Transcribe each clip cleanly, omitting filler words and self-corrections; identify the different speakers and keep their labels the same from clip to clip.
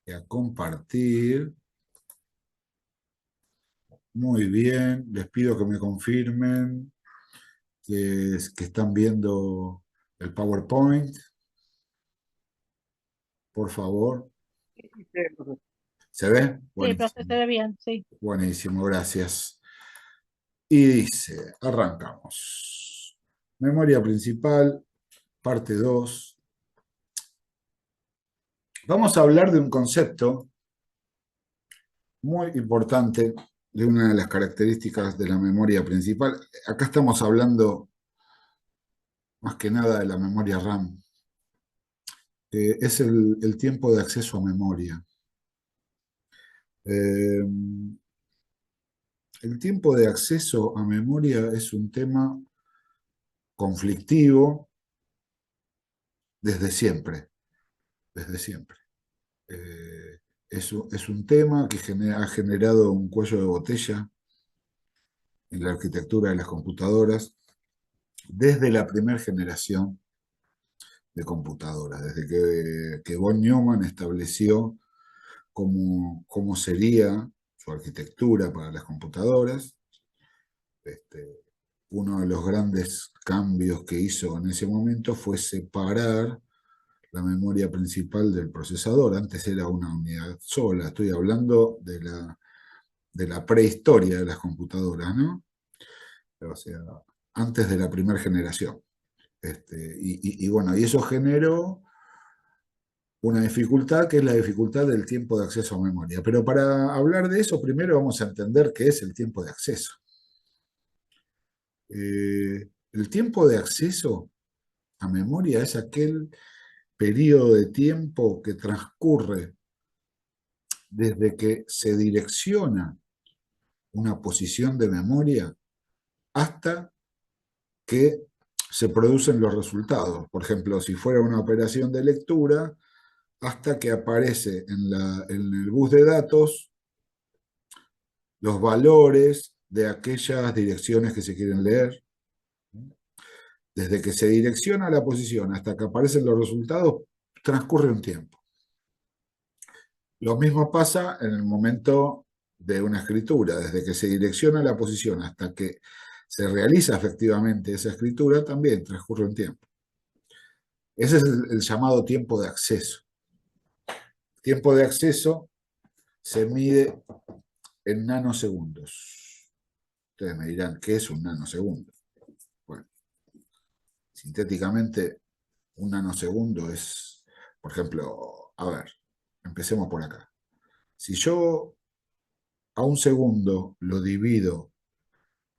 Speaker 1: Y a compartir. Muy bien, les pido que me confirmen que están viendo el PowerPoint, por favor.
Speaker 2: Sí, sí, profe.
Speaker 1: ¿Se ve?
Speaker 2: Sí, profe, se
Speaker 1: Buenísimo,
Speaker 2: ve bien, sí.
Speaker 1: buenísimo, gracias. Y dice, arrancamos. Memoria principal, parte 2. Vamos a hablar de un concepto muy importante, de una de las características de la memoria principal. Acá estamos hablando más que nada de la memoria RAM, que es el tiempo de acceso a memoria. Eh, el tiempo de acceso a memoria es un tema conflictivo desde siempre, desde siempre. Eh, es un tema que ha generado un cuello de botella en la arquitectura de las computadoras desde la primera generación de computadoras, desde que von Neumann estableció cómo sería su arquitectura para las computadoras. Este, uno de los grandes cambios que hizo en ese momento fue separar la memoria principal del procesador. Antes era una unidad sola. Estoy hablando de la prehistoria de las computadoras, ¿no? O sea, antes de la primera generación. Y bueno, y eso generó una dificultad que es la dificultad del tiempo de acceso a memoria. Pero para hablar de eso, primero vamos a entender qué es el tiempo de acceso. El tiempo de acceso a memoria es aquel periodo de tiempo que transcurre desde que se direcciona una posición de memoria hasta que se producen los resultados. Por ejemplo, si fuera una operación de lectura, hasta que aparece en el bus de datos los valores de aquellas direcciones que se quieren leer. Desde que se direcciona la posición hasta que aparecen los resultados, transcurre un tiempo. Lo mismo pasa en el momento de una escritura, desde que se direcciona la posición hasta que se realiza efectivamente esa escritura, también transcurre un tiempo. Ese es el llamado tiempo de acceso. Tiempo de acceso se mide en nanosegundos. Ustedes me dirán, ¿qué es un nanosegundo? Bueno, sintéticamente, un nanosegundo es, por ejemplo, a ver, empecemos por acá. Si yo a un segundo lo divido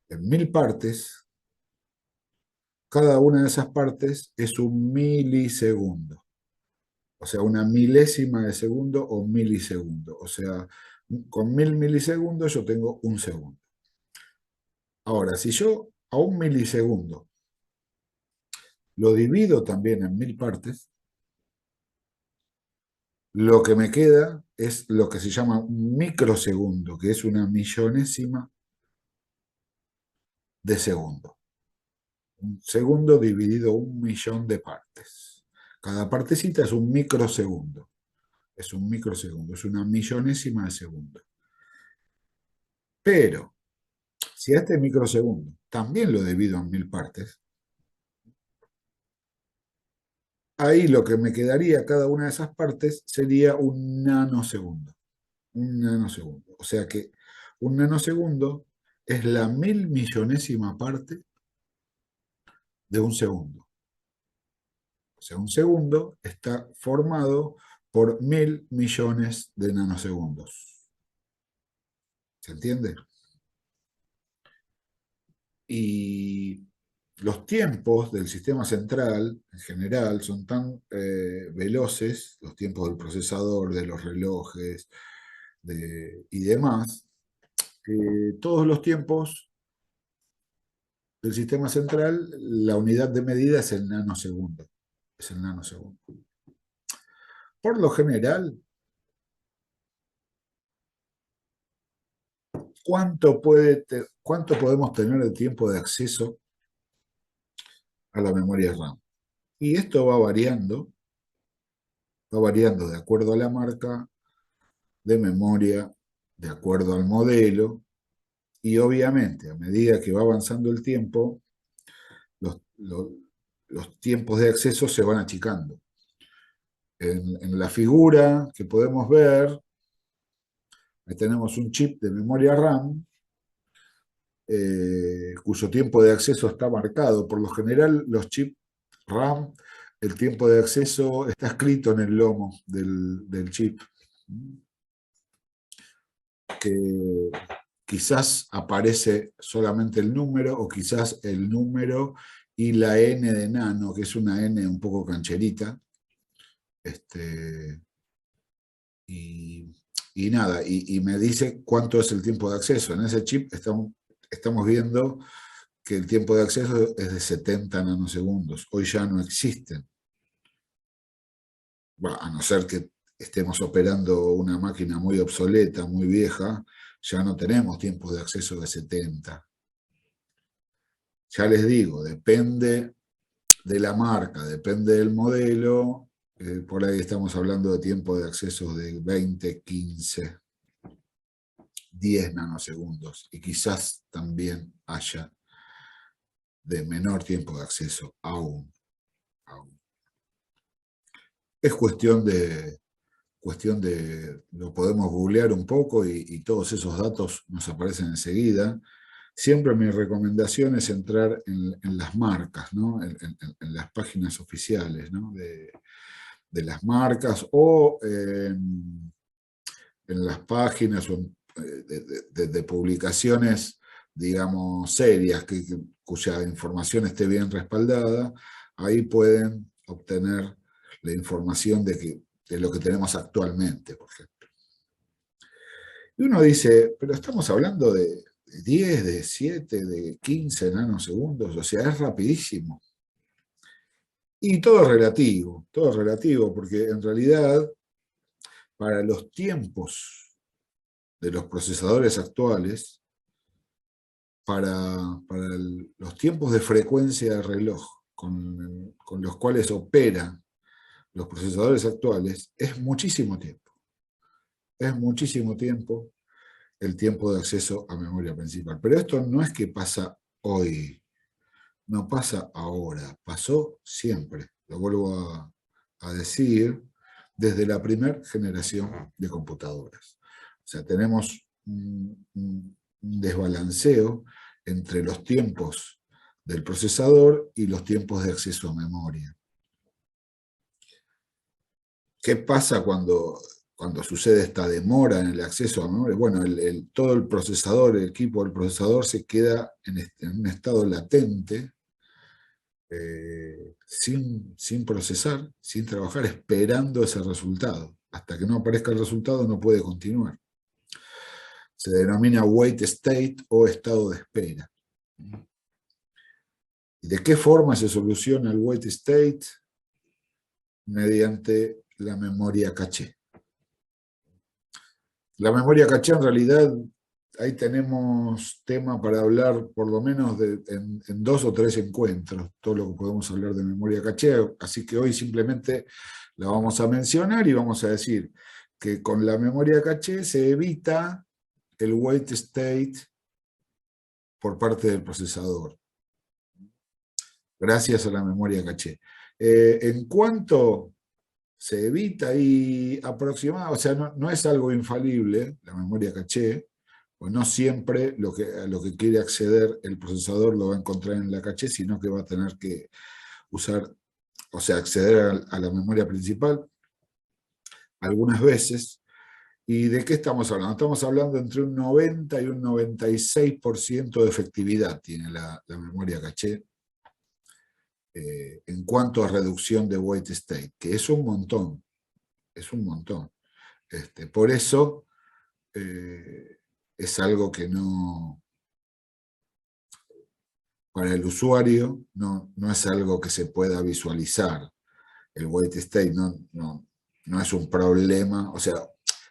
Speaker 1: en 1000 partes, cada una de esas partes es un milisegundo. O sea, una milésima de segundo o milisegundo. O sea, con 1000 milisegundos yo tengo un segundo. Ahora, si yo a un milisegundo lo divido también en 1000 partes, lo que me queda es lo que se llama un microsegundo, que es una millonésima de segundo. Un segundo dividido un millón de partes. Cada partecita es un microsegundo. Es un microsegundo, es una millonésima de segundo. Pero, si a este microsegundo también lo divido en 1000 partes, ahí lo que me quedaría cada una de esas partes sería un nanosegundo. Un nanosegundo. O sea que un nanosegundo es la 1000 millonésima parte de un segundo. O sea, un segundo está formado por 1000 millones de nanosegundos. ¿Se entiende? Y los tiempos del sistema central, en general, son tan veloces, los tiempos del procesador, de los relojes y demás, que todos los tiempos del sistema central, la unidad de medida es el nanosegundo. Es el nanosegundo. Por lo general, ¿cuánto podemos tener de tiempo de acceso a la memoria RAM? Y esto va variando de acuerdo a la marca, de memoria de acuerdo al modelo, y obviamente a medida que va avanzando el tiempo, los tiempos de acceso se van achicando. En la figura que podemos ver, ahí tenemos un chip de memoria RAM, cuyo tiempo de acceso está marcado. Por lo general, los chips RAM, el tiempo de acceso está escrito en el lomo del chip, que quizás aparece solamente el número, o quizás el número y la N de nano, que es una N un poco cancherita. Y nada, y me dice cuánto es el tiempo de acceso. En ese chip estamos viendo que el tiempo de acceso es de 70 nanosegundos. Hoy ya no existen. Bueno, a no ser que estemos operando una máquina muy obsoleta, muy vieja, ya no tenemos tiempos de acceso de 70. Ya les digo, depende de la marca, depende del modelo. Por ahí estamos hablando de tiempo de acceso de 20, 15, 10 nanosegundos. Y quizás también haya de menor tiempo de acceso aún. Es cuestión de, lo podemos googlear un poco y todos esos datos nos aparecen enseguida. Siempre mi recomendación es entrar en las marcas, ¿no? En las páginas oficiales, ¿no? de las marcas, o en las páginas de publicaciones, digamos, serias, cuya información esté bien respaldada. Ahí pueden obtener la información de lo que tenemos actualmente, por ejemplo. Y uno dice, pero estamos hablando de 10, de 7, de 15 nanosegundos, o sea, es rapidísimo. Y todo es relativo, porque en realidad, para los tiempos de los procesadores actuales, para los tiempos de frecuencia de reloj con los cuales operan los procesadores actuales, es muchísimo tiempo. Es muchísimo tiempo el tiempo de acceso a memoria principal. Pero esto no es que pasa hoy, no pasa ahora, pasó siempre. Lo vuelvo a decir, desde la primera generación de computadoras. O sea, tenemos un desbalanceo entre los tiempos del procesador y los tiempos de acceso a memoria. ¿Qué pasa cuando sucede esta demora en el acceso a memoria? Bueno, todo el procesador, el equipo del procesador se queda en un estado latente, sin procesar, sin trabajar, esperando ese resultado. Hasta que no aparezca el resultado no puede continuar. Se denomina wait state o estado de espera. ¿Y de qué forma se soluciona el wait state? Mediante la memoria caché. La memoria caché, en realidad, ahí tenemos tema para hablar por lo menos en 2 o 3 encuentros, todo lo que podemos hablar de memoria caché, así que hoy simplemente la vamos a mencionar y vamos a decir que con la memoria caché se evita el wait state por parte del procesador, gracias a la memoria caché. En cuanto se evita y aproximado, o sea, no es algo infalible, la memoria caché, pues no siempre a lo que quiere acceder el procesador lo va a encontrar en la caché, sino que va a tener que usar, o sea, acceder a la memoria principal algunas veces. ¿Y de qué estamos hablando? Estamos hablando entre un 90 y un 96% de efectividad tiene la memoria caché en cuanto a reducción de wait state, que es un montón, es un montón. Por eso es algo que no, para el usuario no es algo que se pueda visualizar. El wait state no es un problema, o sea,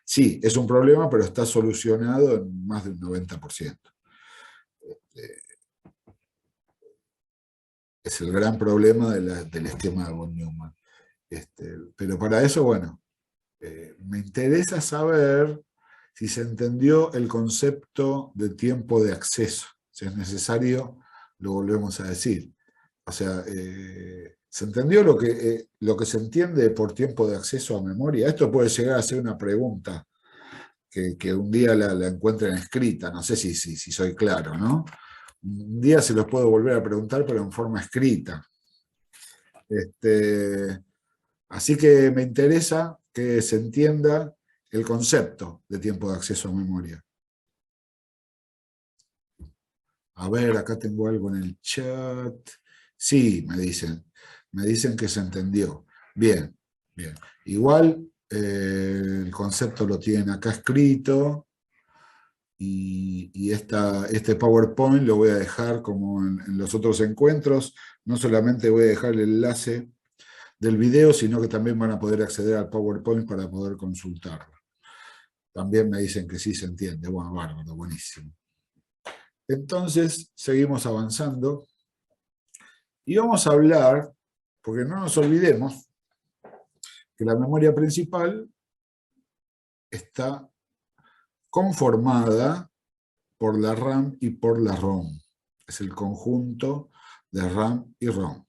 Speaker 1: sí, es un problema, pero está solucionado en más de un 90%. Es el gran problema del esquema de von Neumann. Pero para eso, bueno, me interesa saber si se entendió el concepto de tiempo de acceso. Si es necesario, lo volvemos a decir. O sea, ¿se entendió lo que se entiende por tiempo de acceso a memoria? Esto puede llegar a ser una pregunta que un día la encuentren escrita, no sé si soy claro, ¿no? Un día se los puedo volver a preguntar, pero en forma escrita. Así que me interesa que se entienda el concepto de tiempo de acceso a memoria. A ver, acá tengo algo en el chat. Sí, me dicen que se entendió. Bien, bien. Igual el concepto lo tienen acá escrito y este PowerPoint lo voy a dejar como en los otros encuentros. No solamente voy a dejar el enlace del video, sino que también van a poder acceder al PowerPoint para poder consultarlo. También me dicen que sí se entiende. Bueno, bárbaro, buenísimo. Entonces, seguimos avanzando y vamos a hablar, porque no nos olvidemos, que la memoria principal está conformada por la RAM y por la ROM. Es el conjunto de RAM y ROM.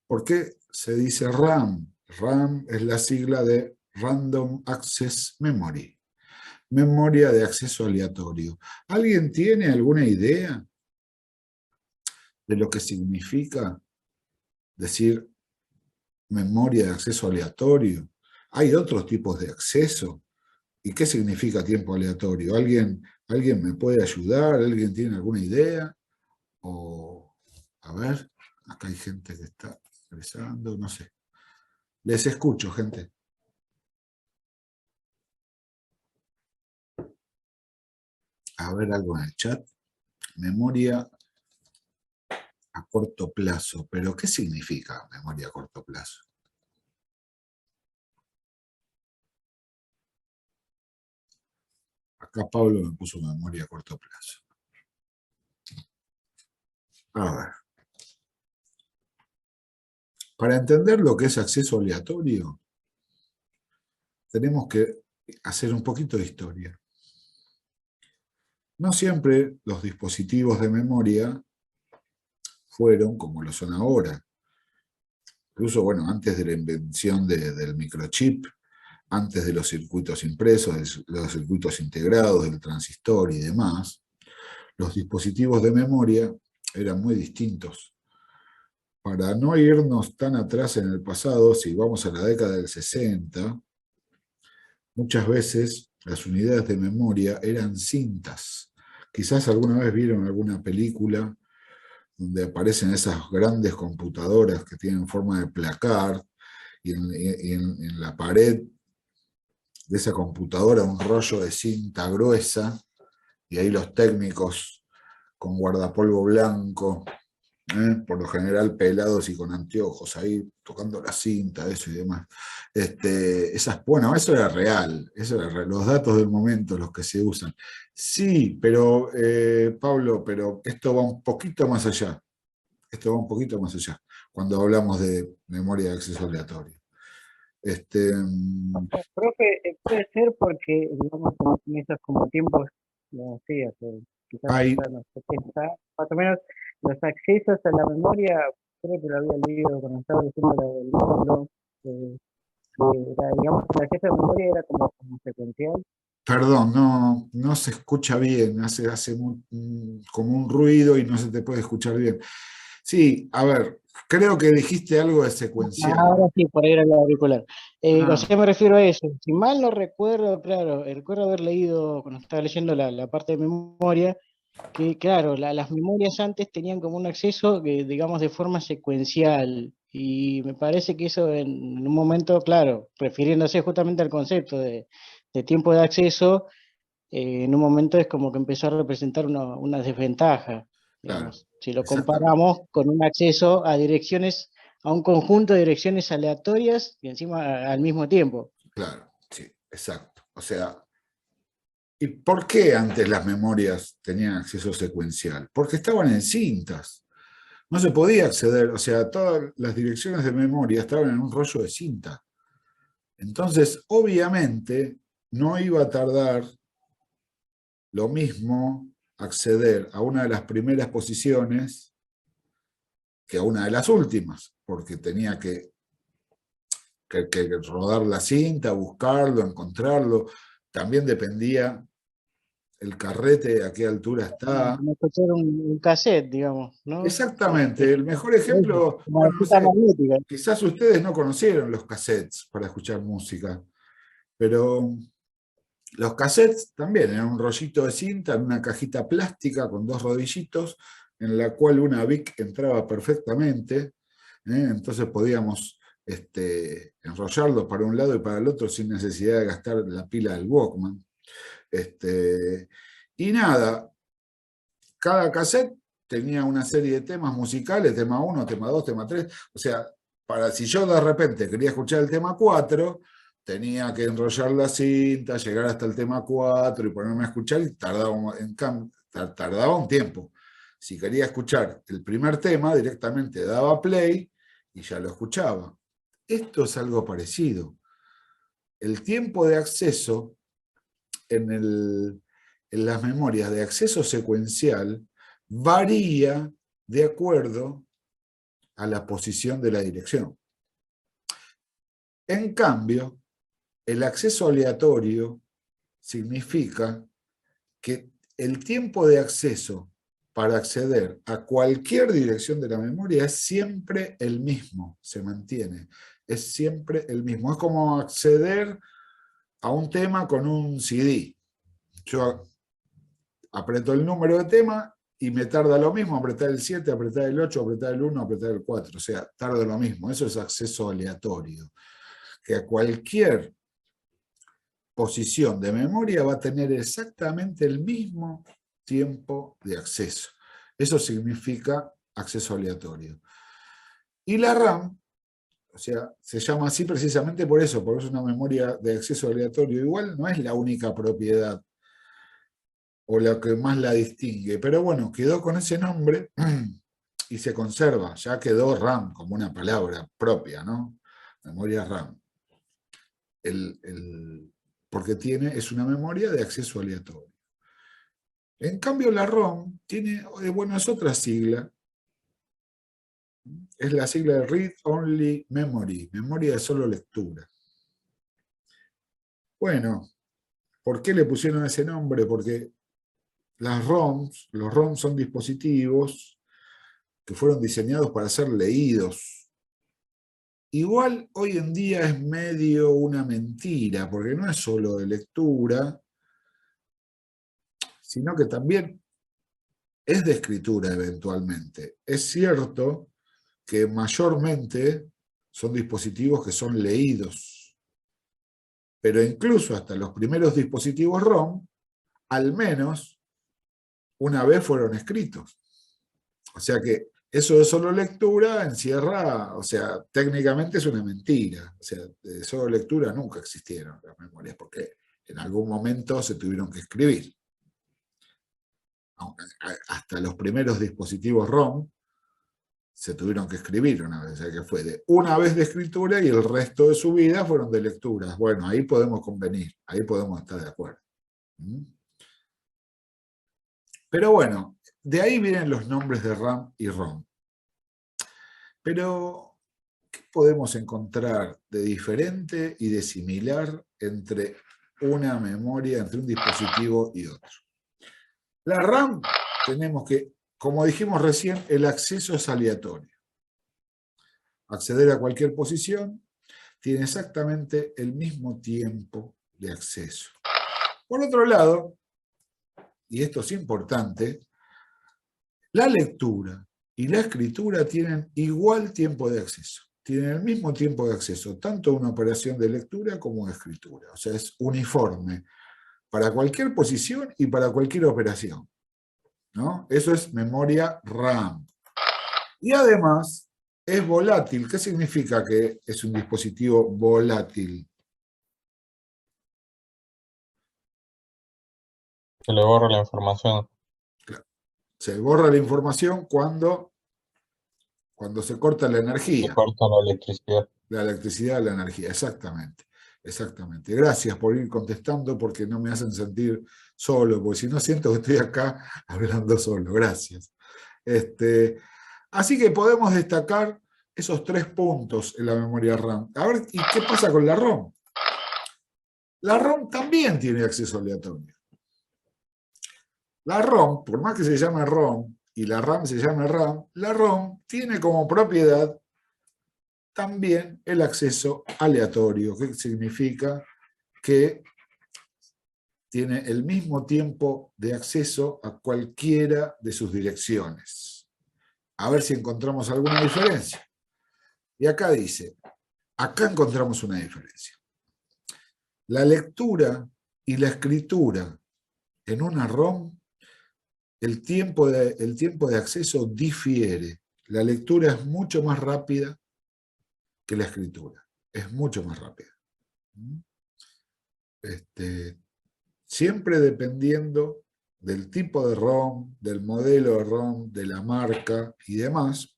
Speaker 1: ¿Por qué se dice RAM? RAM es la sigla de Random Access Memory, memoria de acceso aleatorio. ¿Alguien tiene alguna idea de lo que significa decir memoria de acceso aleatorio? ¿Hay otros tipos de acceso? ¿Y qué significa tiempo aleatorio? ¿Alguien me puede ayudar? ¿Alguien tiene alguna idea? O, a ver, acá hay gente que está ingresando, no sé. Les escucho, gente. A ver algo en el chat. Memoria a corto plazo. ¿Pero qué significa memoria a corto plazo? Acá Pablo me puso memoria a corto plazo. A ver. Para entender lo que es acceso aleatorio, tenemos que hacer un poquito de historia. No siempre los dispositivos de memoria fueron como lo son ahora. Incluso, bueno, antes de la invención del microchip, antes de los circuitos impresos, de los circuitos integrados, del transistor y demás, los dispositivos de memoria eran muy distintos. Para no irnos tan atrás en el pasado, si vamos a la década del 60, muchas veces las unidades de memoria eran cintas. Quizás alguna vez vieron alguna película donde aparecen esas grandes computadoras que tienen forma de placar y en la pared de esa computadora un rollo de cinta gruesa y ahí los técnicos con guardapolvo blanco, por lo general pelados y con anteojos, ahí tocando la cinta, eso y demás. Bueno, eso era real, los datos del momento, los que se usan. Sí, pero, Pablo, pero esto va un poquito más allá. Esto va un poquito más allá, cuando hablamos de memoria de acceso aleatorio.
Speaker 2: Profe, puede ser porque, digamos, en esos como tiempos, no sé, quizás
Speaker 1: Hay,
Speaker 2: allá en los 70, más o menos, los accesos a la memoria, creo que lo había leído cuando estaba diciendo lo del módulo, que era, digamos, el acceso a la memoria era como secuencial.
Speaker 1: perdón, no se escucha bien, hace como un ruido y no se te puede escuchar bien. Sí, a ver, creo que dijiste algo de secuencial.
Speaker 2: Ahora sí, por ahí era el auricular. O
Speaker 1: Ah,
Speaker 2: sea, me refiero a eso. Si mal no recuerdo, claro, recuerdo haber leído, cuando estaba leyendo la parte de memoria, que claro, las memorias antes tenían como un acceso, digamos, de forma secuencial. Y me parece que eso en un momento, claro, refiriéndose justamente al concepto de tiempo de acceso, en un momento es como que empezó a representar una desventaja,
Speaker 1: claro,
Speaker 2: digamos, si lo
Speaker 1: exactamente.
Speaker 2: comparamos con un acceso a direcciones, a un conjunto de direcciones aleatorias y encima al mismo tiempo.
Speaker 1: Claro, sí, exacto. O sea, ¿y por qué antes las memorias tenían acceso secuencial? Porque estaban en cintas. No se podía acceder, o sea, todas las direcciones de memoria estaban en un rollo de cinta. Entonces, obviamente, no iba a tardar lo mismo acceder a una de las primeras posiciones que a una de las últimas, porque tenía que rodar la cinta, buscarlo, encontrarlo. También dependía el carrete a qué altura está.
Speaker 2: Como escuchar un cassette, digamos, ¿no?
Speaker 1: Exactamente, el mejor ejemplo,
Speaker 2: Como la
Speaker 1: bueno, no
Speaker 2: cinta
Speaker 1: sé,
Speaker 2: magnética.
Speaker 1: quizás ustedes no conocieron los cassettes para escuchar música, pero los cassettes también eran un rollito de cinta en una cajita plástica con dos rodillitos, en la cual una Bic entraba perfectamente, entonces podíamos enrollarlos para un lado y para el otro sin necesidad de gastar la pila del Walkman. Y nada, cada cassette tenía una serie de temas musicales, tema 1, tema 2, tema 3, o sea, si yo de repente quería escuchar el tema 4, tenía que enrollar la cinta, llegar hasta el tema 4 y ponerme a escuchar y tardaba un tiempo. Si quería escuchar el primer tema, directamente daba play y ya lo escuchaba. Esto es algo parecido. El tiempo de acceso en las memorias de acceso secuencial varía de acuerdo a la posición de la dirección. En cambio, el acceso aleatorio significa que el tiempo de acceso para acceder a cualquier dirección de la memoria es siempre el mismo, se mantiene, es siempre el mismo. Es como acceder a un tema con un CD. Yo aprieto el número de tema y me tarda lo mismo apretar el 7, apretar el 8, apretar el 1, apretar el 4. O sea, tarda lo mismo. Eso es acceso aleatorio. Que a cualquier posición de memoria va a tener exactamente el mismo tiempo de acceso. Eso significa acceso aleatorio. Y la RAM, o sea, se llama así precisamente por eso, porque es una memoria de acceso aleatorio. Igual no es la única propiedad o la que más la distingue, pero bueno, quedó con ese nombre y se conserva, ya quedó RAM como una palabra propia, ¿no? Memoria RAM. Porque es una memoria de acceso aleatorio. En cambio, la ROM tiene, bueno, es otra sigla, es la sigla de Read Only Memory, memoria de solo lectura. Bueno, ¿por qué le pusieron ese nombre? Porque los ROMs son dispositivos que fueron diseñados para ser leídos. Igual hoy en día es medio una mentira, porque no es solo de lectura, sino que también es de escritura eventualmente. Es cierto que mayormente son dispositivos que son leídos, pero incluso hasta los primeros dispositivos ROM, al menos una vez fueron escritos. O sea que eso de solo lectura encierra, o sea, técnicamente es una mentira. O sea, de solo lectura nunca existieron las memorias, porque en algún momento se tuvieron que escribir. Hasta los primeros dispositivos ROM se tuvieron que escribir una vez, o sea que fue de una vez de escritura y el resto de su vida fueron de lecturas. Bueno, ahí podemos convenir, ahí podemos estar de acuerdo. Pero bueno, de ahí vienen los nombres de RAM y ROM. Pero, ¿qué podemos encontrar de diferente y de similar entre una memoria, entre un dispositivo y otro? La RAM, tenemos que, como dijimos recién, el acceso es aleatorio. Acceder a cualquier posición tiene exactamente el mismo tiempo de acceso. Por otro lado, y esto es importante, la lectura y la escritura tienen igual tiempo de acceso. Tienen el mismo tiempo de acceso, tanto una operación de lectura como de escritura. O sea, es uniforme para cualquier posición y para cualquier operación, ¿no? Eso es memoria RAM. Y además es volátil. ¿Qué significa que es un dispositivo volátil?
Speaker 3: Se le borra la información.
Speaker 1: Se borra la información cuando se corta la
Speaker 3: Se
Speaker 1: energía.
Speaker 3: corta la electricidad.
Speaker 1: La electricidad, la energía, exactamente. exactamente. Gracias por ir contestando porque no me hacen sentir solo, porque si no siento que estoy acá hablando solo. Gracias. Así que podemos destacar esos 3 puntos en la memoria RAM. A ver, ¿y qué pasa con la ROM? La ROM también tiene acceso aleatorio. La ROM, por más que se llame ROM y la RAM se llame RAM, la ROM tiene como propiedad también el acceso aleatorio, que significa que tiene el mismo tiempo de acceso a cualquiera de sus direcciones. A ver si encontramos alguna diferencia. Y acá dice, acá encontramos una diferencia. La lectura y la escritura en una ROM, el tiempo de acceso difiere. La lectura es mucho más rápida que la escritura. Es mucho más rápida. Siempre dependiendo del tipo de ROM, del modelo de ROM, de la marca y demás,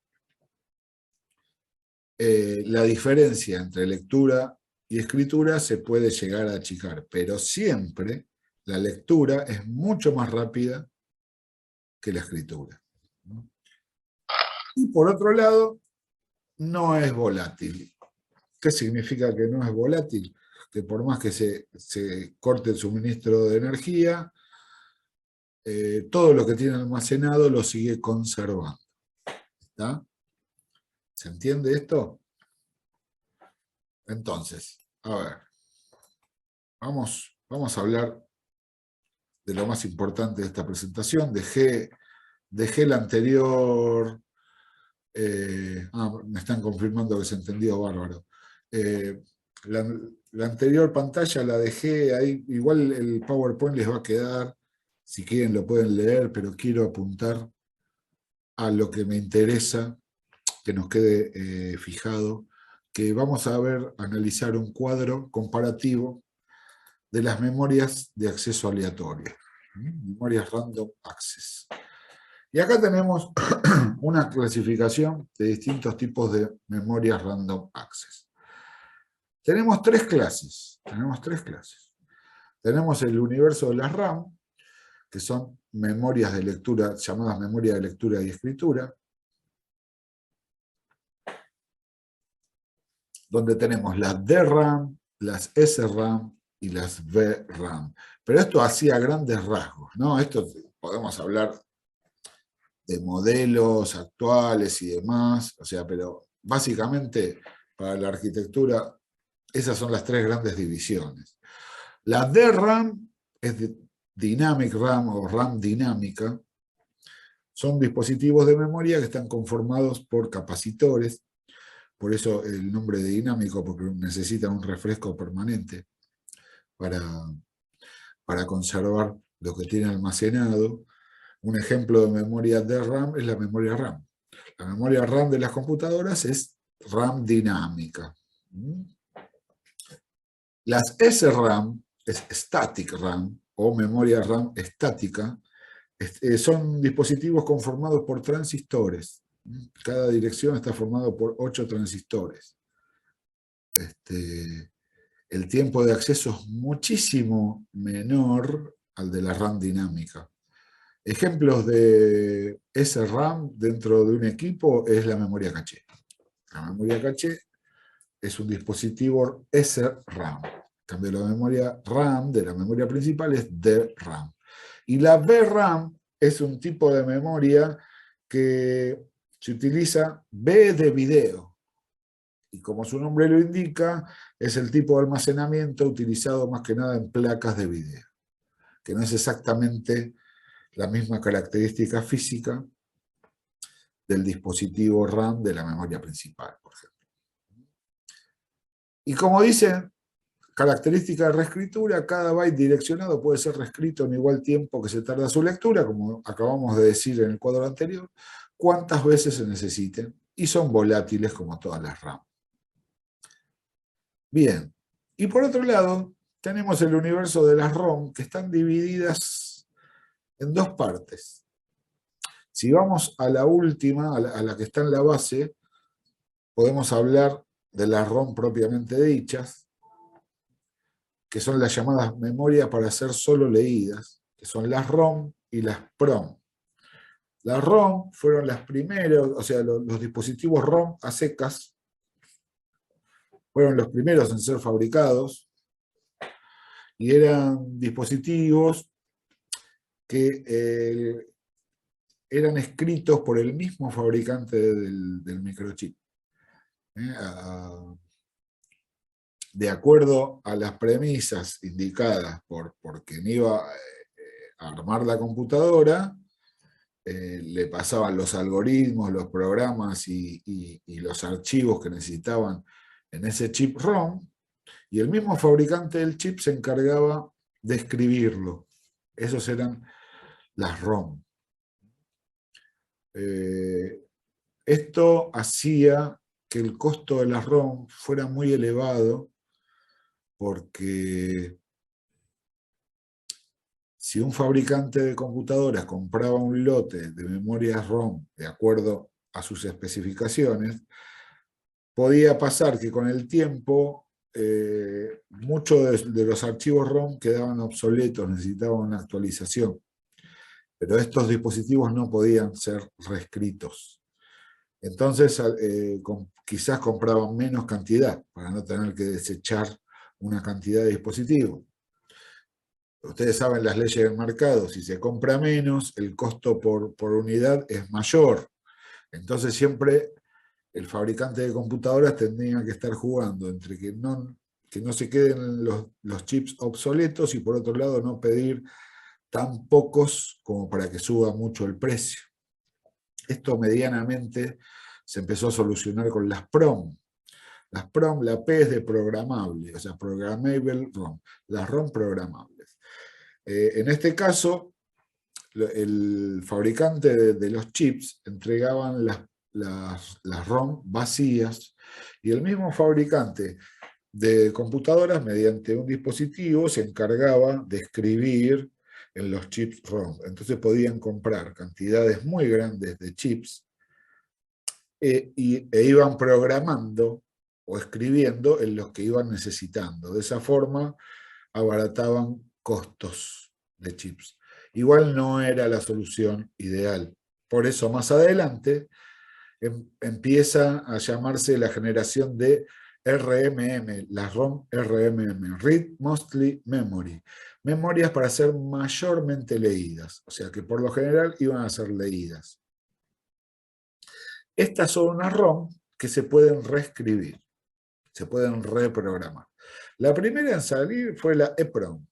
Speaker 1: la diferencia entre lectura y escritura se puede llegar a achicar, pero siempre la lectura es mucho más rápida que la escritura. Y por otro lado, no es volátil. ¿Qué significa que no es volátil? Que por más que se corte el suministro de energía, todo lo que tiene almacenado lo sigue conservando. ¿Está? ¿Se entiende esto? Entonces, a ver, vamos a hablar de lo más importante de esta presentación. Dejé la anterior... me están confirmando que se entendió bárbaro. La anterior pantalla la dejé ahí, igual el PowerPoint les va a quedar, si quieren lo pueden leer, pero quiero apuntar a lo que me interesa, que nos quede fijado, que vamos a analizar un cuadro comparativo de las memorias de acceso aleatorio, memorias random access. Y acá tenemos una clasificación de distintos tipos de memorias random access. Tenemos 3 clases. Tenemos el universo de las RAM, que son memorias de lectura, llamadas memorias de lectura y escritura, donde tenemos las DRAM, las SRAM y las VRAM. Pero esto hacía grandes rasgos, ¿no? Esto podemos hablar de modelos actuales y demás, o sea, pero básicamente para la arquitectura esas son las 3 grandes divisiones. La DRAM es Dynamic RAM o RAM dinámica, son dispositivos de memoria que están conformados por capacitores, por eso el nombre de dinámico, porque necesita un refresco permanente para conservar lo que tiene almacenado. Un ejemplo de memoria DRAM es la memoria RAM. La memoria RAM de las computadoras es RAM dinámica. Las SRAM, es Static RAM, o memoria RAM estática, son dispositivos conformados por transistores. Cada dirección está formado por 8 transistores. El tiempo de acceso es muchísimo menor al de la RAM dinámica. Ejemplos de SRAM dentro de un equipo es la memoria caché. La memoria caché es un dispositivo SRAM. En cambio, la memoria RAM de la memoria principal es DRAM. Y la VRAM es un tipo de memoria que se utiliza V de video. Y como su nombre lo indica, es el tipo de almacenamiento utilizado más que nada en placas de video, que no es exactamente la misma característica física del dispositivo RAM de la memoria principal, por ejemplo. Y como dice, característica de reescritura, cada byte direccionado puede ser reescrito en igual tiempo que se tarda su lectura, como acabamos de decir en el cuadro anterior, cuantas veces se necesiten, y son volátiles como todas las RAM. Bien, y por otro lado, tenemos el universo de las ROM, que están divididas en 2 partes. Si vamos a la última, a la que está en la base, podemos hablar de las ROM propiamente dichas, que son las llamadas memorias para ser solo leídas, que son las ROM y las PROM. Las ROM fueron las primeros, o sea, los dispositivos ROM a secas fueron los primeros en ser fabricados y eran dispositivos que eran escritos por el mismo fabricante del microchip. De acuerdo a las premisas indicadas por quien iba a armar la computadora, le pasaban los algoritmos, los programas y los archivos que necesitaban en ese chip ROM, y el mismo fabricante del chip se encargaba de escribirlo. Esos eran las ROM. Esto hacía que el costo de las ROM fuera muy elevado, porque si un fabricante de computadoras compraba un lote de memorias ROM de acuerdo a sus especificaciones, podía pasar que con el tiempo muchos de los archivos ROM quedaban obsoletos, necesitaban una actualización. Pero estos dispositivos no podían ser reescritos. Entonces quizás compraban menos cantidad para no tener que desechar una cantidad de dispositivos. Ustedes saben las leyes del mercado, si se compra menos, el costo por unidad es mayor. Entonces siempre el fabricante de computadoras tendría que estar jugando entre que no se queden los chips obsoletos y por otro lado no pedir tan pocos como para que suba mucho el precio. Esto medianamente se empezó a solucionar con las PROM. Las PROM, la P es de programable, o sea, Programmable ROM, las ROM programables. En este caso, el fabricante de los chips entregaban las ROM vacías y el mismo fabricante de computadoras, mediante un dispositivo, se encargaba de escribir en los chips ROM. Entonces podían comprar cantidades muy grandes de chips e iban programando o escribiendo en los que iban necesitando. De esa forma abarataban costos de chips. Igual no era la solución ideal. Por eso más adelante empieza a llamarse la generación de RMM, las ROM RMM, Read Mostly Memory. Memorias para ser mayormente leídas, o sea que por lo general iban a ser leídas. Estas son unas ROM que se pueden reescribir, se pueden reprogramar. La primera en salir fue la EPROM.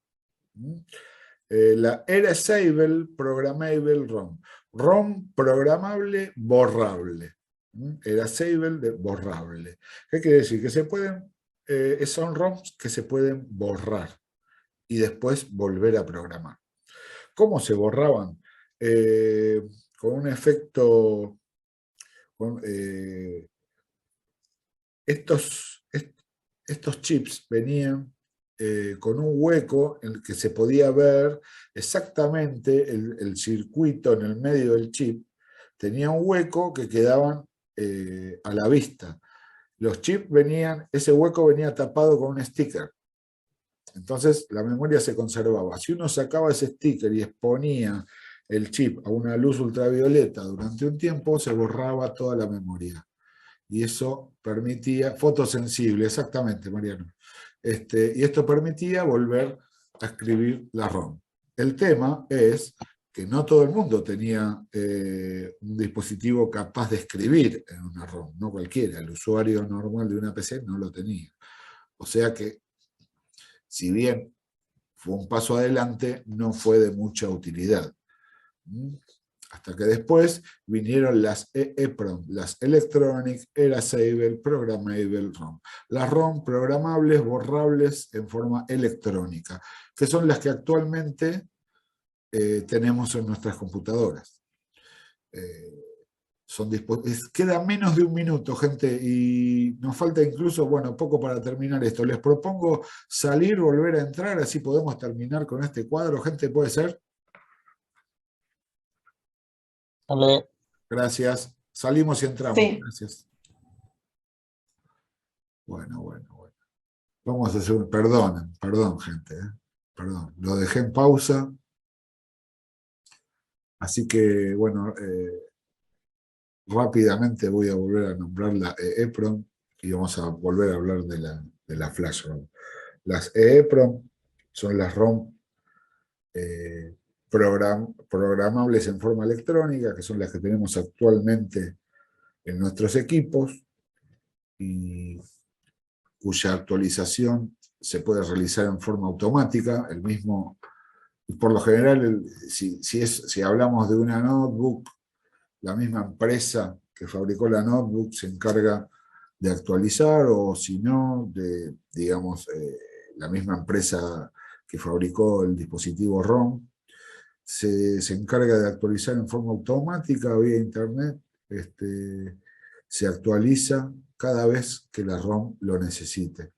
Speaker 1: La Erasable Programmable ROM. ROM programable, borrable. Erasable, borrable. ¿Qué quiere decir? Que se pueden, son ROMs que se pueden borrar y después volver a programar. ¿Cómo se borraban? Con un efecto... estos chips venían con un hueco en el que se podía ver exactamente el circuito en el medio del chip. Tenía un hueco que quedaban a la vista. Los chips venían, ese hueco venía tapado con un sticker. Entonces la memoria se conservaba. Si uno sacaba ese sticker y exponía el chip a una luz ultravioleta durante un tiempo, se borraba toda la memoria. Y eso permitía, fotosensible, exactamente, Mariano. Y esto permitía volver a escribir la ROM. El tema es que no todo el mundo tenía un dispositivo capaz de escribir en una ROM, no cualquiera. El usuario normal de una PC no lo tenía. O sea que, si bien fue un paso adelante, no fue de mucha utilidad. Hasta que después vinieron las EEPROM, las Electronic Erasable Programmable ROM. Las ROM programables, borrables en forma electrónica, que son las que actualmente tenemos en nuestras computadoras. Queda menos de un minuto, gente, y nos falta incluso, bueno, poco para terminar esto. Les propongo salir, volver a entrar, así podemos terminar con este cuadro. Gente, ¿puede ser?
Speaker 3: Vale.
Speaker 1: Gracias. Salimos y entramos.
Speaker 4: Sí.
Speaker 1: Gracias. Bueno. Vamos a hacer perdón, gente, perdón. Lo dejé en pausa, así que, bueno, rápidamente voy a volver a nombrar la EEPROM y vamos a volver a hablar de la Flash ROM. Las EEPROM son las ROM programables en forma electrónica, que son las que tenemos actualmente en nuestros equipos y cuya actualización se puede realizar en forma automática. El mismo, por lo general, si hablamos de una notebook, la misma empresa que fabricó la notebook se encarga de actualizar, o si no, digamos, la misma empresa que fabricó el dispositivo ROM se encarga de actualizar en forma automática vía internet. Se actualiza cada vez que la ROM lo necesite.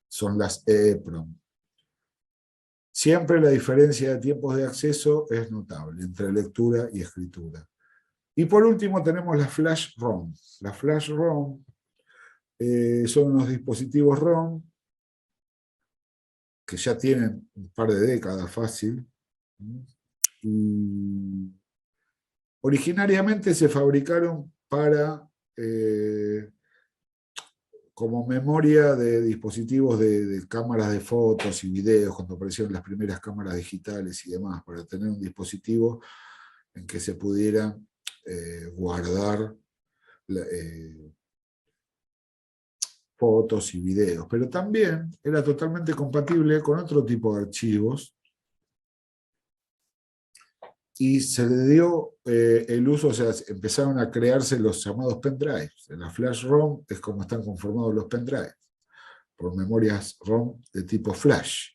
Speaker 1: Son las EEPROM. Siempre la diferencia de tiempos de acceso es notable entre lectura y escritura. Y por último tenemos la Flash ROM. La Flash ROM son unos dispositivos ROM que ya tienen un par de décadas fácil. Y originariamente se fabricaron para como memoria de dispositivos de cámaras de fotos y videos, cuando aparecieron las primeras cámaras digitales y demás, para tener un dispositivo en que se pudiera guardar fotos y videos, pero también era totalmente compatible con otro tipo de archivos y se le dio el uso, o sea, empezaron a crearse los llamados pendrives. En la Flash ROM es como están conformados los pendrives, por memorias ROM de tipo Flash,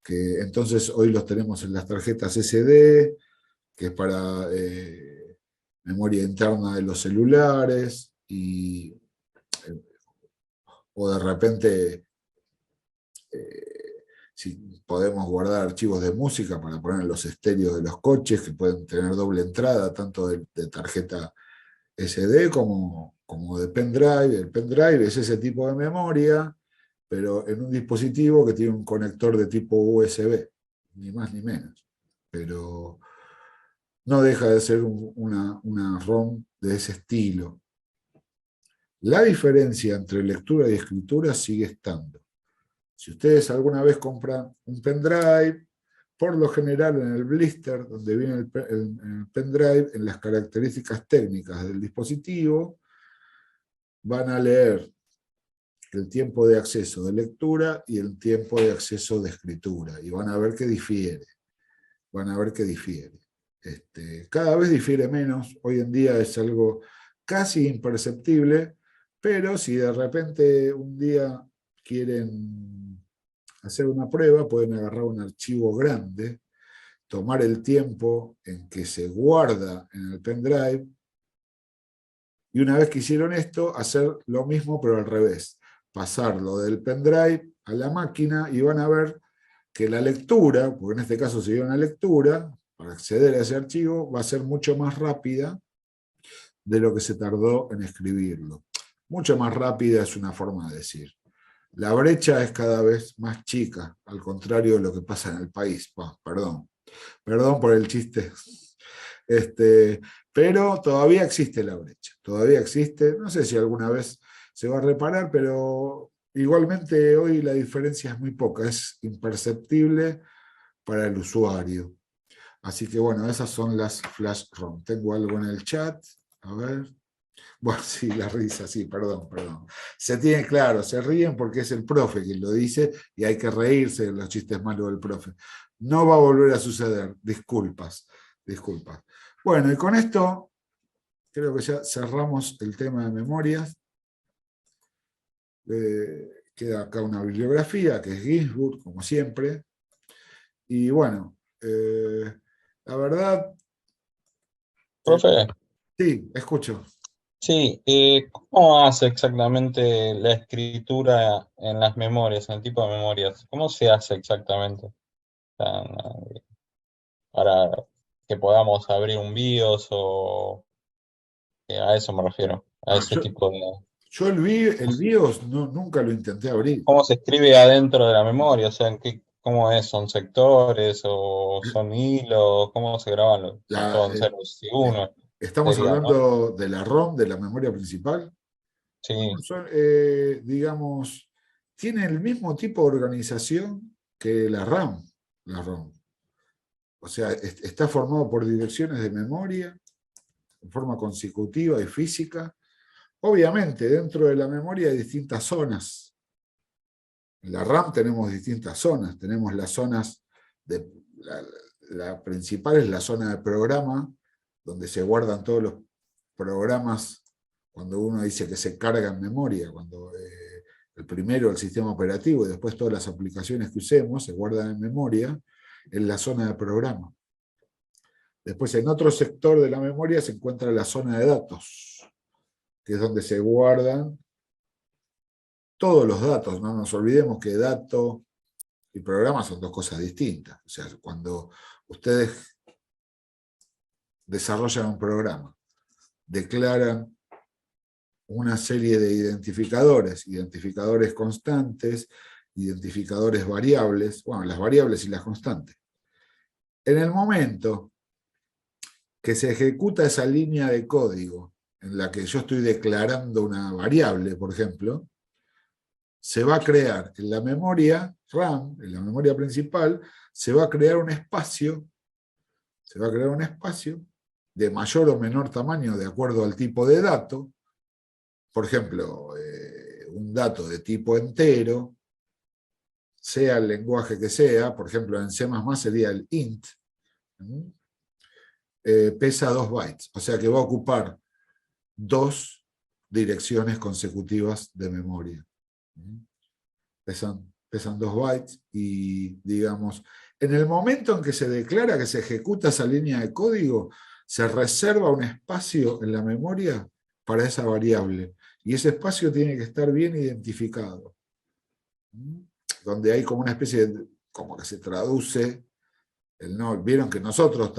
Speaker 1: que entonces hoy los tenemos en las tarjetas SD, que es para memoria interna de los celulares, o de repente si podemos guardar archivos de música para poner en los estéreos de los coches, que pueden tener doble entrada, tanto de tarjeta SD como de pendrive. El pendrive es ese tipo de memoria, pero en un dispositivo que tiene un conector de tipo USB, ni más ni menos. Pero no deja de ser una ROM de ese estilo. La diferencia entre lectura y escritura sigue estando. Si ustedes alguna vez compran un pendrive, por lo general en el blister donde viene el pendrive, en las características técnicas del dispositivo, van a leer el tiempo de acceso de lectura y el tiempo de acceso de escritura, y van a ver que difiere. Cada vez difiere menos, hoy en día es algo casi imperceptible, pero si de repente un día quieren hacer una prueba, pueden agarrar un archivo grande, tomar el tiempo en que se guarda en el pendrive, y una vez que hicieron esto, hacer lo mismo pero al revés, pasarlo del pendrive a la máquina, y van a ver que la lectura, porque en este caso sería una lectura, para acceder a ese archivo, va a ser mucho más rápida de lo que se tardó en escribirlo. Mucho más rápida es una forma de decir. La brecha es cada vez más chica, al contrario de lo que pasa en el país. Perdón por el chiste. Pero todavía existe la brecha, todavía existe. No sé si alguna vez se va a reparar, pero igualmente hoy la diferencia es muy poca, es imperceptible para el usuario. Así que bueno, esas son las Flash ROM. Tengo algo en el chat, a ver. Bueno, sí, la risa, sí, perdón. Claro, se ríen porque es el profe quien lo dice y hay que reírse de los chistes malos del profe. No va a volver a suceder, disculpas. Bueno, y con esto creo que ya cerramos el tema de memorias. Queda acá una bibliografía que es Ginsburg, como siempre. Y bueno, la verdad...
Speaker 3: Profe,
Speaker 1: Sí, escucho.
Speaker 3: sí, ¿cómo hace exactamente la escritura en las memorias, en el tipo de memorias? ¿Cómo se hace exactamente? O sea, para que podamos abrir un BIOS o a eso me refiero, a ese tipo de...
Speaker 1: Yo el BIOS nunca lo intenté abrir.
Speaker 3: ¿Cómo se escribe adentro de la memoria? O sea, ¿cómo es? ¿Son sectores o son hilos? ¿Cómo se graban? Son
Speaker 1: La,
Speaker 3: todos en ceros y uno.
Speaker 1: estamos
Speaker 3: Sería, ¿no?
Speaker 1: hablando de la ROM, de la memoria principal.
Speaker 3: Sí.
Speaker 1: Son, digamos, tiene el mismo tipo de organización que la RAM, la ROM. O sea, está formado por direcciones de memoria en forma consecutiva y física. Obviamente, dentro de la memoria hay distintas zonas. En la RAM tenemos distintas zonas. Tenemos las zonas de... La principal es la zona de programa, donde se guardan todos los programas cuando uno dice que se carga en memoria, cuando el primero el sistema operativo y después todas las aplicaciones que usemos se guardan en memoria, en la zona de programa. Después en otro sector de la memoria se encuentra la zona de datos, que es donde se guardan todos los datos. No nos olvidemos que dato y programa son dos cosas distintas. O sea, cuando ustedes desarrollan un programa, declaran una serie de identificadores constantes, identificadores variables, bueno, las variables y las constantes. En el momento que se ejecuta esa línea de código en la que yo estoy declarando una variable, por ejemplo, se va a crear en la memoria RAM, en la memoria principal, se va a crear un espacio, de mayor o menor tamaño de acuerdo al tipo de dato. Por ejemplo, un dato de tipo entero, sea el lenguaje que sea, por ejemplo en C++ sería el int, pesa 2 bytes, o sea que va a ocupar 2 direcciones consecutivas de memoria. Pesan 2 bytes y, digamos, en el momento en que se declara que se ejecuta esa línea de código, se reserva un espacio en la memoria para esa variable. Y ese espacio tiene que estar bien identificado. Donde hay como una especie de, como que se traduce, vieron que nosotros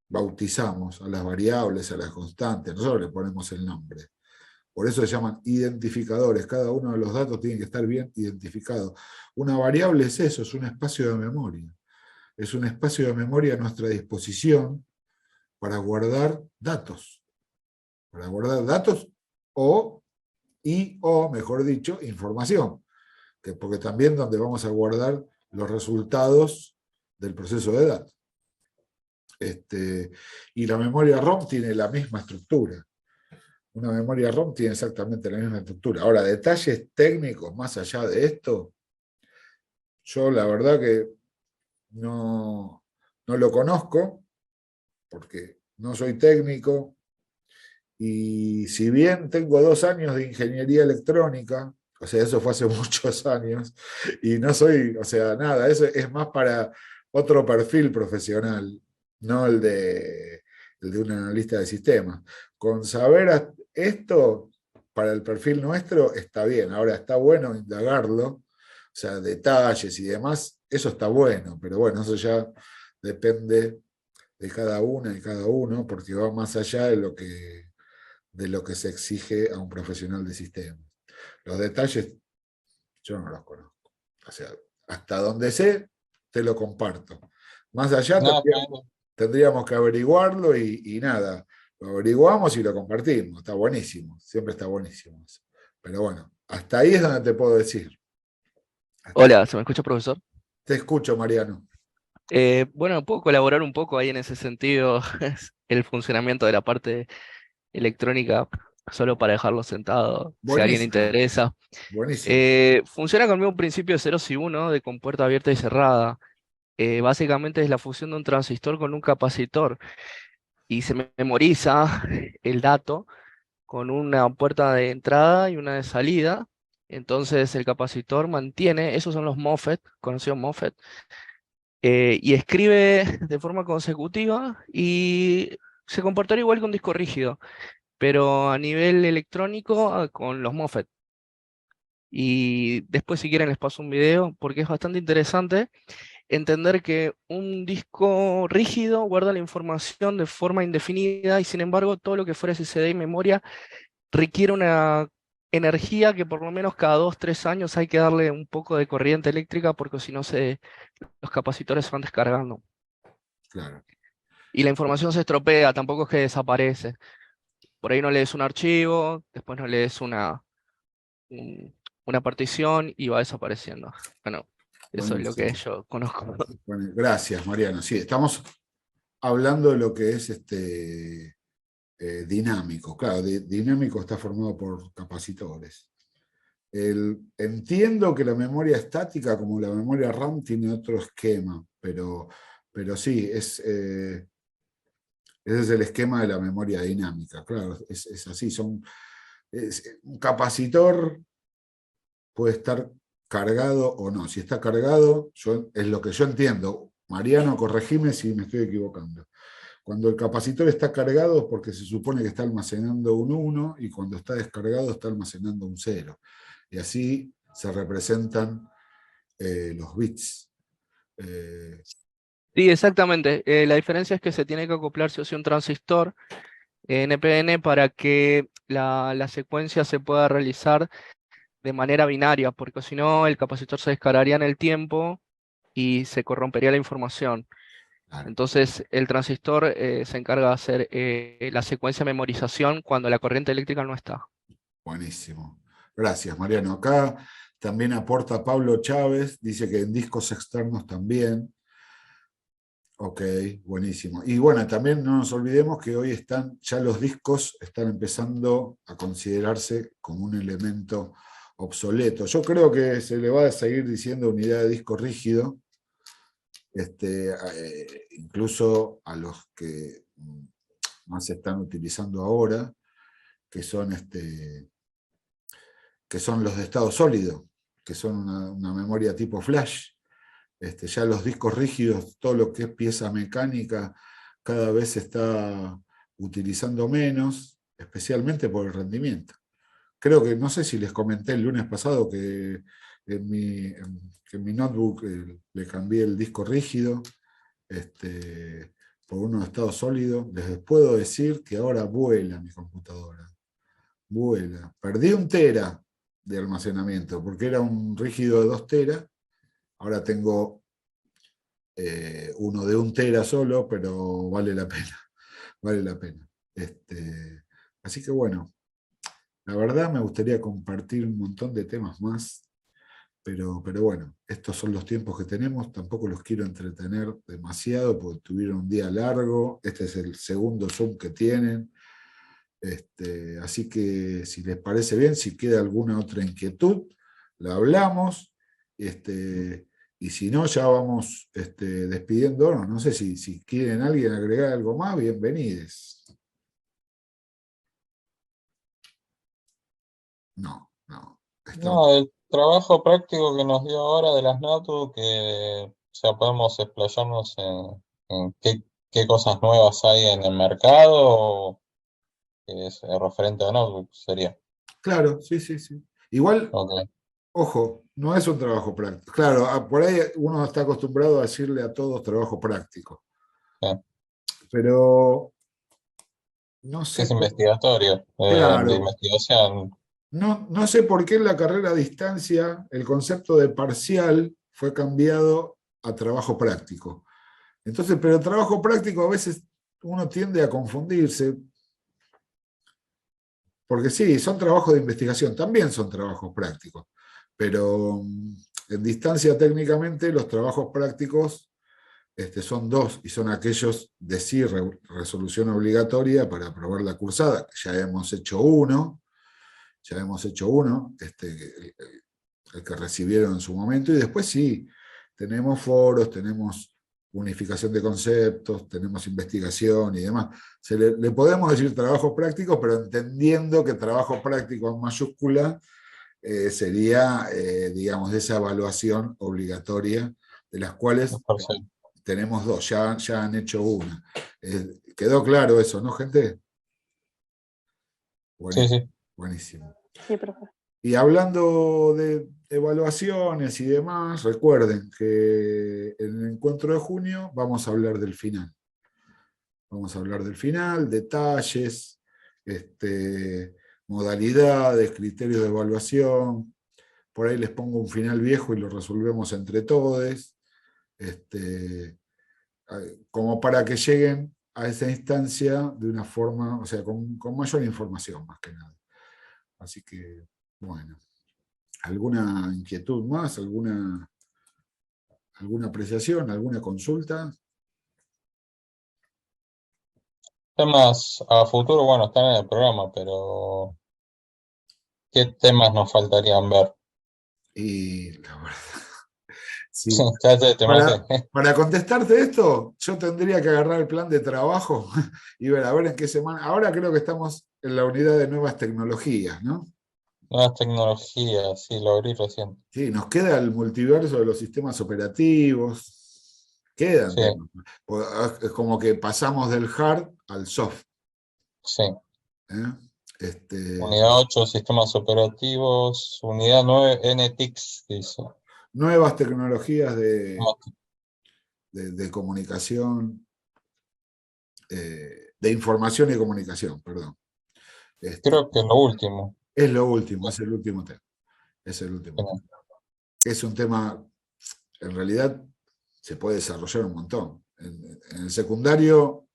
Speaker 1: bautizamos a las variables, a las constantes, nosotros le ponemos el nombre. Por eso se llaman identificadores. Cada uno de los datos tiene que estar bien identificado. Una variable es eso, es un espacio de memoria. Es un espacio de memoria a nuestra disposición para guardar datos. Para guardar datos o, mejor dicho, información. Porque también donde vamos a guardar los resultados del proceso de datos. Y la memoria ROM tiene la misma estructura. Una memoria ROM tiene exactamente la misma estructura. Ahora, detalles técnicos más allá de esto, yo la verdad que no lo conozco, porque no soy técnico, y si bien tengo 2 años de ingeniería electrónica, o sea, eso fue hace muchos años, y no soy, o sea, nada, eso es más para otro perfil profesional, no el de un analista de sistemas. Con saber esto, para el perfil nuestro, está bien. Ahora, está bueno indagarlo, o sea, detalles y demás, eso está bueno, pero bueno, eso ya depende de cada una y cada uno, porque va más allá de lo que se exige a un profesional de sistemas. Los detalles, yo no los conozco. O sea, hasta donde sé, te lo comparto. Más allá tendríamos que averiguarlo y nada, lo averiguamos y lo compartimos. Está buenísimo, siempre está buenísimo eso. Pero bueno, hasta ahí es donde te puedo decir.
Speaker 4: Hola, ¿se me escucha, profesor?
Speaker 1: Te escucho, Mariano.
Speaker 4: Bueno, puedo colaborar un poco ahí en ese sentido, el funcionamiento de la parte electrónica, solo para dejarlo sentado, si a alguien le
Speaker 1: Buenísimo,
Speaker 4: interesa.
Speaker 1: buenísimo.
Speaker 4: Funciona con un principio de ceros y uno, de compuerta abierta y cerrada. Básicamente es la fusión de un transistor con un capacitor y se memoriza el dato con una puerta de entrada y una de salida. Entonces el capacitor mantiene, esos son los MOSFET, conocidos MOSFET, y escribe de forma consecutiva y se comportaría igual que un disco rígido, pero a nivel electrónico con los MOSFET. Y después, si quieren, les paso un video porque es bastante interesante entender que un disco rígido guarda la información de forma indefinida y sin embargo todo lo que fuera SSD y memoria requiere una energía que por lo menos cada 2, 3 años hay que darle un poco de corriente eléctrica porque si no los capacitores se van descargando.
Speaker 1: Claro.
Speaker 4: Y la información se estropea, tampoco es que desaparece. Por ahí no lees un archivo, después no lees una partición y va desapareciendo. Bueno, eso es lo que
Speaker 1: Buenísimo.
Speaker 4: yo conozco.
Speaker 1: Bueno, gracias, Mariano. Sí, estamos hablando de lo que es dinámico. Claro, dinámico está formado por capacitores. Entiendo que la memoria estática, como la memoria RAM, tiene otro esquema, pero sí, ese es el esquema de la memoria dinámica. Claro, es así. Un capacitor puede estar cargado o no. Si está cargado, es lo que yo entiendo. Mariano, corregime si me estoy equivocando. Cuando el capacitor está cargado es porque se supone que está almacenando un 1 y cuando está descargado está almacenando un 0. Y así se representan los bits.
Speaker 4: Sí, exactamente. La diferencia es que se tiene que acoplar sí o sí un transistor NPN para que la secuencia se pueda realizar de manera binaria, porque si no el capacitor se descargaría en el tiempo y se corrompería la información.
Speaker 1: Claro.
Speaker 4: Entonces el transistor se encarga de hacer la secuencia de memorización cuando la corriente eléctrica no está.
Speaker 1: Buenísimo. Gracias, Mariano. Acá también aporta Pablo Chávez, dice que en discos externos también. Ok, buenísimo. Y bueno, también no nos olvidemos que hoy ya los discos están empezando a considerarse como un elemento obsoleto. Yo creo que se le va a seguir diciendo unidad de disco rígido, incluso a los que más se están utilizando ahora, que son los de estado sólido, que son una memoria tipo flash. Ya los discos rígidos, todo lo que es pieza mecánica, cada vez se está utilizando menos, especialmente por el rendimiento. Creo que, no sé si les comenté el lunes pasado que en mi notebook le cambié el disco rígido por uno de estado sólido. Les puedo decir que ahora vuela mi computadora. Vuela. Perdí 1 tera de almacenamiento, porque era un rígido de 2 teras. Ahora tengo uno de 1 tera solo, pero vale la pena. Vale la pena. Así que bueno, la verdad me gustaría compartir un montón de temas más, pero bueno, estos son los tiempos que tenemos. Tampoco los quiero entretener demasiado porque tuvieron un día largo. Este es el segundo Zoom que tienen. Así que si les parece bien, si queda alguna otra inquietud, la hablamos. Y si no, ya vamos despidiéndonos. No sé si quieren alguien agregar algo más, bienvenidos. No.
Speaker 3: No, el trabajo práctico que nos dio ahora de las notebooks, que o sea, podemos explayarnos en qué cosas nuevas hay en el mercado, que es referente a notebooks, sería.
Speaker 1: Claro, sí. Igual,
Speaker 3: Ok.
Speaker 1: ojo, no es un trabajo práctico. Claro, por ahí uno está acostumbrado a decirle a todos trabajo práctico.
Speaker 3: Sí.
Speaker 1: Pero no sé
Speaker 3: Es investigatorio, de
Speaker 1: claro,
Speaker 3: investigación.
Speaker 1: no sé por qué en la carrera a distancia el concepto de parcial fue cambiado a trabajo práctico. Entonces, pero trabajo práctico a veces uno tiende a confundirse, porque sí, son trabajos de investigación, también son trabajos prácticos, pero en distancia técnicamente los trabajos prácticos son 2, y son aquellos de sí resolución obligatoria para aprobar la cursada, que ya hemos hecho uno, el que recibieron en su momento, y después sí, tenemos foros, tenemos unificación de conceptos, tenemos investigación y demás. Le podemos decir trabajos prácticos, pero entendiendo que trabajo práctico en mayúscula sería, digamos, esa evaluación obligatoria, de las cuales
Speaker 3: Perfecto.
Speaker 1: tenemos 2, ya han hecho una. ¿Quedó claro eso, no, gente? Buenísimo.
Speaker 3: Sí.
Speaker 1: Buenísimo.
Speaker 5: Sí, profe.
Speaker 1: Y hablando de evaluaciones y demás, recuerden que en el encuentro de junio vamos a hablar del final. Vamos a hablar del final, detalles, modalidades, criterios de evaluación. Por ahí les pongo un final viejo y lo resolvemos entre todos, como para que lleguen a esa instancia de una forma, o sea, con mayor información más que nada. Así que, bueno, ¿alguna inquietud más? ¿Alguna apreciación? ¿Alguna consulta?
Speaker 3: Temas a futuro, bueno, están en el programa, pero ¿qué temas nos faltarían ver?
Speaker 1: Y la verdad, sí.
Speaker 3: Ya te imaginas.
Speaker 1: Para contestarte esto, yo tendría que agarrar el plan de trabajo y ver a ver en qué semana. Ahora creo que estamos en la unidad de nuevas tecnologías, ¿no?
Speaker 3: Nuevas tecnologías, sí, lo abrí recién.
Speaker 1: Sí, nos queda el multiverso de los sistemas operativos. Quedan
Speaker 3: Sí,
Speaker 1: temas. Es como que pasamos del hard al soft.
Speaker 3: sí.
Speaker 1: ¿eh?
Speaker 3: Unidad 8, sistemas operativos. Unidad 9, NTICS, dice.
Speaker 1: Nuevas tecnologías de comunicación, de información y comunicación, perdón.
Speaker 3: Creo que es lo último.
Speaker 1: Es lo último, es el último tema. Es el último
Speaker 3: Sí.
Speaker 1: tema. Es un tema, en realidad, se puede desarrollar un montón. En el secundario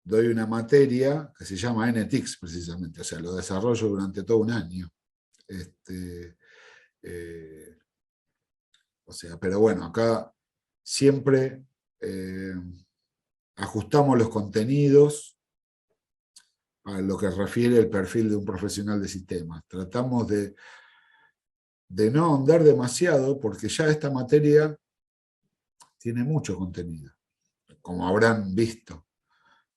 Speaker 1: doy una materia que se llama NTICS, precisamente, o sea, lo desarrollo durante todo un año. O sea, pero bueno, acá siempre ajustamos los contenidos a lo que refiere el perfil de un profesional de sistemas. Tratamos de no ahondar demasiado, porque ya esta materia tiene mucho contenido, como habrán visto,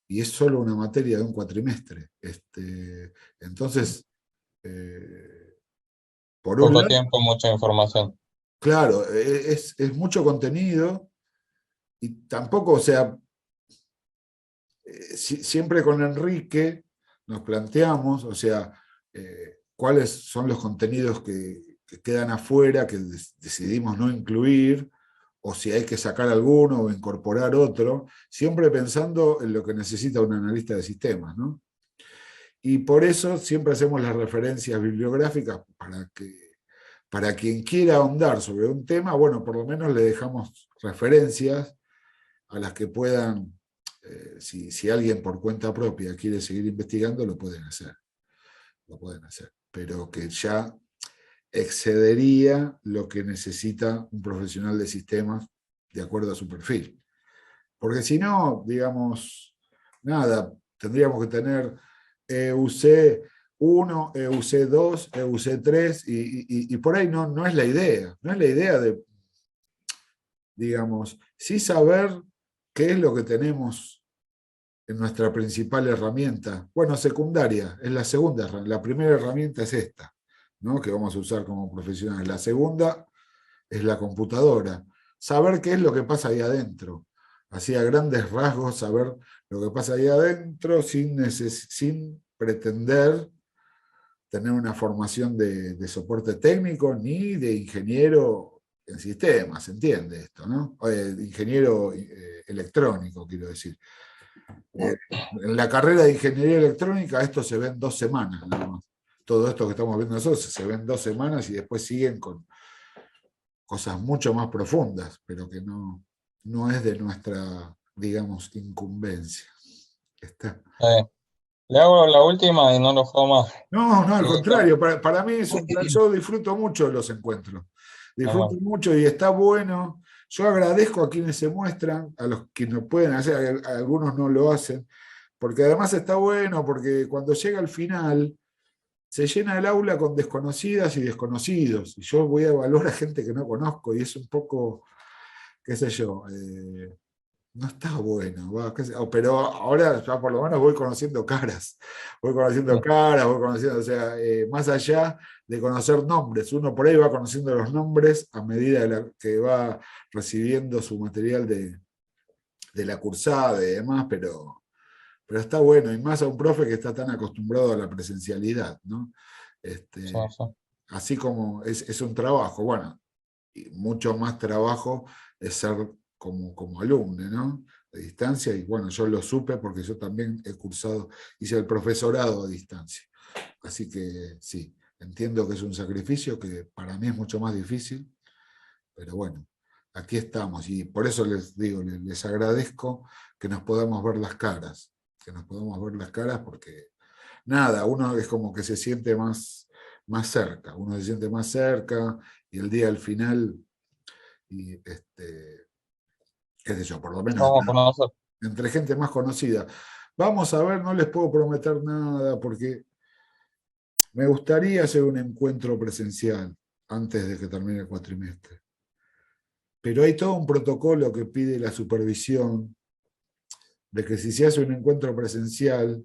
Speaker 1: y es solo una materia de un cuatrimestre. Entonces, por un
Speaker 3: Poco
Speaker 1: lado,
Speaker 3: tiempo, mucha información.
Speaker 1: claro, es mucho contenido, y tampoco, o sea, siempre con Enrique nos planteamos, o sea, cuáles son los contenidos que quedan afuera, que decidimos no incluir, o si hay que sacar alguno o incorporar otro, siempre pensando en lo que necesita un analista de sistemas, ¿no? Y por eso siempre hacemos las referencias bibliográficas para quien quiera ahondar sobre un tema, bueno, por lo menos le dejamos referencias a las que puedan, si alguien por cuenta propia quiere seguir investigando, lo pueden hacer. Lo pueden hacer. Pero que ya excedería lo que necesita un profesional de sistemas de acuerdo a su perfil. Porque si no, digamos, nada, tendríamos que tener EUC 1, EUC 2, EUC 3, y por ahí no es la idea. No es la idea de, digamos, sí saber qué es lo que tenemos en nuestra principal herramienta. Bueno, secundaria, es la segunda, la primera herramienta es esta, ¿no? Que vamos a usar como profesionales. La segunda es la computadora. Saber qué es lo que pasa ahí adentro. Así a grandes rasgos, saber lo que pasa ahí adentro sin pretender tener una formación de soporte técnico ni de ingeniero en sistemas, ¿se entiende esto, no? Ingeniero electrónico, quiero decir. En la carrera de ingeniería electrónica esto se ve en 2 semanas, nada más. Todo esto que estamos viendo nosotros se ve en 2 semanas y después siguen con cosas mucho más profundas, pero que no es de nuestra, digamos, incumbencia. Está.
Speaker 3: Le hago la última y no lo juego más.
Speaker 1: No, al contrario, para mí es un plan, yo disfruto mucho de los encuentros, disfruto mucho y está bueno. Yo agradezco a quienes se muestran, a los que no pueden hacer, algunos no lo hacen, porque además está bueno, porque cuando llega al final, se llena el aula con desconocidas y desconocidos, y yo voy a evaluar a gente que no conozco, y es un poco, qué sé yo, no está bueno, pero ahora ya por lo menos voy conociendo caras, voy conociendo, o sea, más allá de conocer nombres, uno por ahí va conociendo los nombres a medida que va recibiendo su material de la cursada y demás, pero está bueno, y más a un profe que está tan acostumbrado a la presencialidad, ¿no? Así como es un trabajo, bueno, y mucho más trabajo es ser como alumno, ¿no? De distancia, y bueno, yo lo supe porque yo también he cursado, hice el profesorado a distancia. Así que sí, entiendo que es un sacrificio que para mí es mucho más difícil, pero bueno, aquí estamos y por eso les digo, les agradezco que nos podamos ver las caras, porque nada, uno es como que se siente más cerca, uno se siente más cerca y el día al final, y qué sé yo, por lo menos
Speaker 3: Vamos a conocer.
Speaker 1: entre gente más conocida. Vamos a ver, no les puedo prometer nada porque me gustaría hacer un encuentro presencial antes de que termine el cuatrimestre. Pero hay todo un protocolo que pide la supervisión de que si se hace un encuentro presencial,